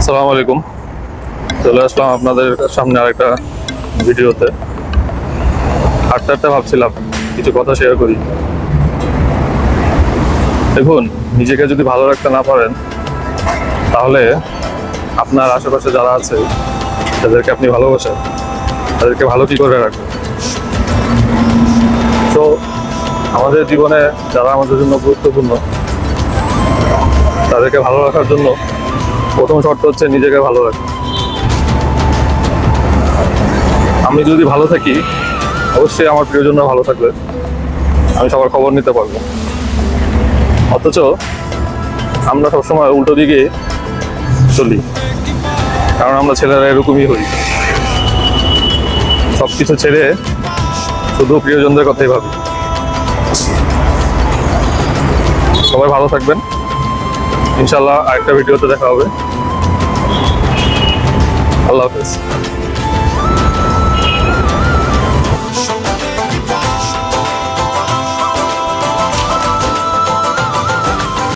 আসসালামু আলাইকুম। চলে আসলাম আপনাদের সামনে আরেকটা ভিডিওতে। হাঁটতে হাঁটতে ভাবছিলাম কিছু কথা শেয়ার করি। দেখুন, নিজেকে যদি ভালো রাখতে না পারেন তাহলে আপনার আশেপাশে যারা আছে তাদেরকে আপনি ভালোবাসেন, তাদেরকে ভালো কি করে রাখবেন? তো আমাদের জীবনে যারা আমাদের জন্য গুরুত্বপূর্ণ তাদেরকে ভালো রাখার জন্য প্রথম শর্ত হচ্ছে নিজেকে ভালো রাখা। আমি যদি ভালো থাকি অবশ্যই আমার প্রিয়জনরা ভালো থাকবে, আমি সবার খবর নিতে পারবো। অথচ আমরা সবসময় উল্টো দিকে চলি, কারণ আমরা ছেলেরা এরকমই হই, সব কিছু ছেড়ে শুধু প্রিয়জনদের কথাই ভাবি। সবাই ভালো থাকবেন, ইনশাল্লাহ আরেকটা ভিডিওতে দেখা হবে। আল্লাহ হাফেজ।